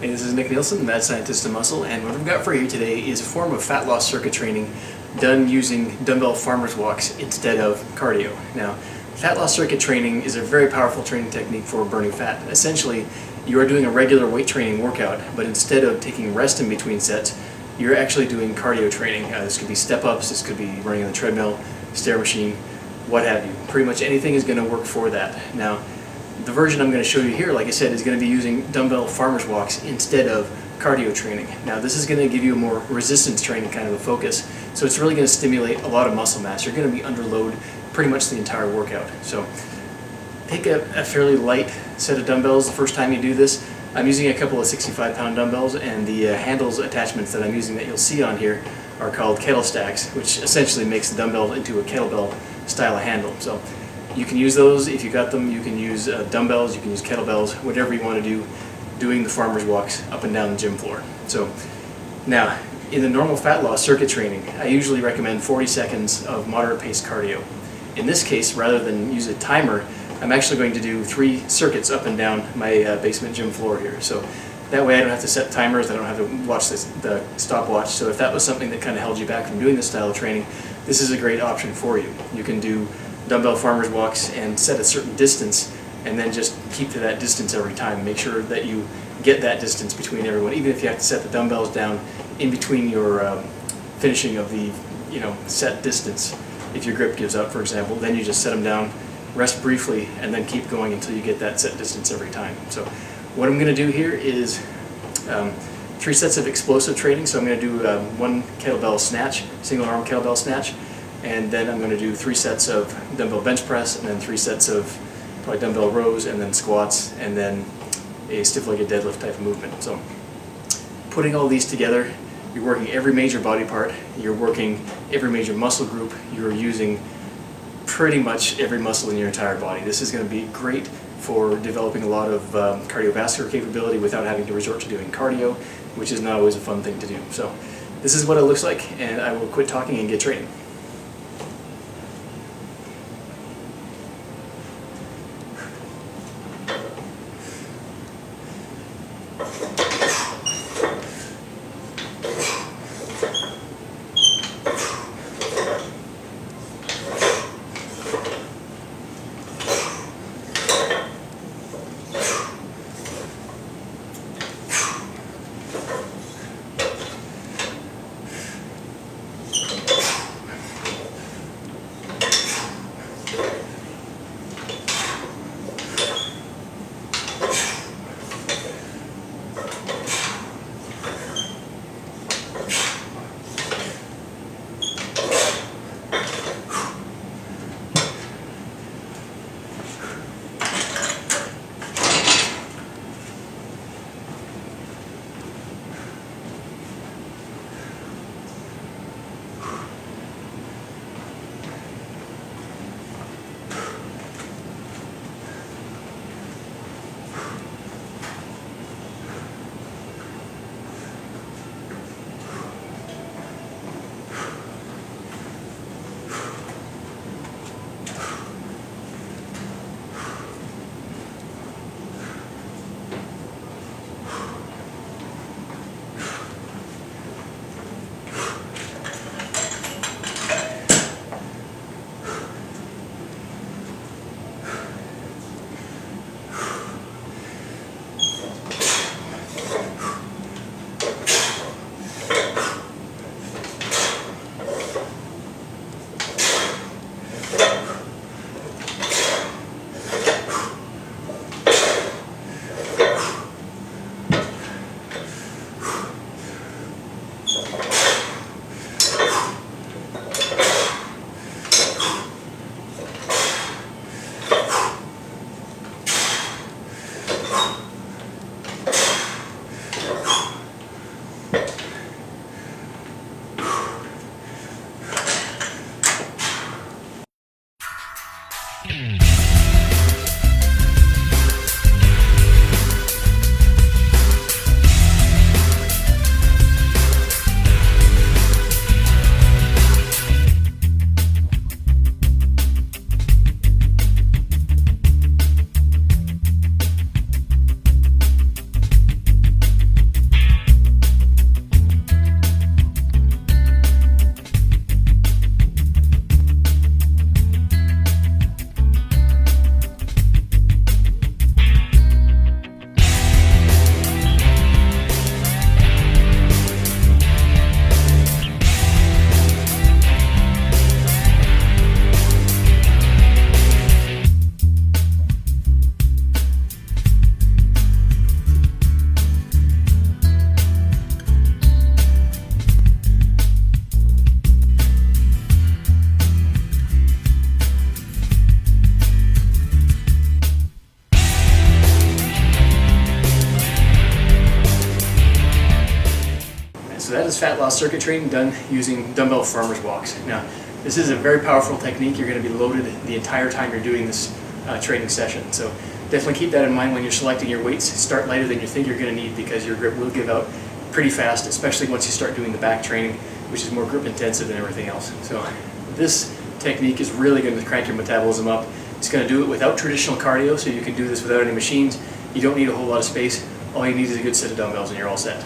Hey, this is NIlsson, the Mad Scientist of Muscle, and what I've got for you today is a form of fat loss circuit training done using dumbbell farmer's walks instead of cardio. Now, fat loss circuit training is a very powerful training technique for burning fat. Essentially, you are doing a regular weight training workout, but instead of taking rest in between sets, you're actually doing cardio training. This could be step-ups, this could be running on the treadmill, stair machine, what have you. Pretty much anything is going to work for that. Now, the version I'm going to show you here, like I said, is going to be using dumbbell farmer's walks instead of cardio training. Now this is going to give you a more resistance training kind of a focus, so it's really going to stimulate a lot of muscle mass. You're going to be under load pretty much the entire workout. So take a fairly light set of dumbbells the first time you do this. I'm using a couple of 65-pound dumbbells, and the handles attachments that I'm using that you'll see on here are called kettle stacks, which essentially makes the dumbbell into a kettlebell style of handle. So you can use those if you got them. You can use dumbbells, you can use kettlebells, whatever you want to do, doing the farmer's walks up and down the gym floor. So now, in the normal fat loss circuit training, I usually recommend 40 seconds of moderate pace cardio. In this case, rather than use a timer, I'm actually going to do 3 circuits up and down my basement gym floor here. So that way I don't have to set timers, I don't have to watch the stopwatch. So if that was something that kind of held you back from doing this style of training, this is a great option for you. You can do dumbbell farmer's walks and set a certain distance and then just keep to that distance every time. Make sure that you get that distance between everyone, even if you have to set the dumbbells down in between your finishing of the set distance. If your grip gives up, for example, then you just set them down, rest briefly, and then keep going until you get that set distance every time. So what I'm going to do here is 3 sets of explosive training. So I'm going to do 1 kettlebell snatch, single arm kettlebell snatch, and then I'm going to do 3 sets of dumbbell bench press, and then 3 sets of probably dumbbell rows, and then squats, and then a stiff-legged deadlift type of movement. So putting all these together, you're working every major body part, you're working every major muscle group, you're using pretty much every muscle in your entire body. This is going to be great for developing a lot of cardiovascular capability without having to resort to doing cardio, which is not always a fun thing to do. So this is what it looks like, and I will quit talking and get training. is fat loss circuit training done using dumbbell farmer's walks. Now, this is a very powerful technique. You're going to be loaded the entire time you're doing this training session. So definitely keep that in mind when you're selecting your weights. Start lighter than you think you're going to need, because your grip will give out pretty fast, especially once you start doing the back training, which is more grip intensive than everything else. So this technique is really going to crank your metabolism up. It's going to do it without traditional cardio, so you can do this without any machines. You don't need a whole lot of space. All you need is a good set of dumbbells and you're all set.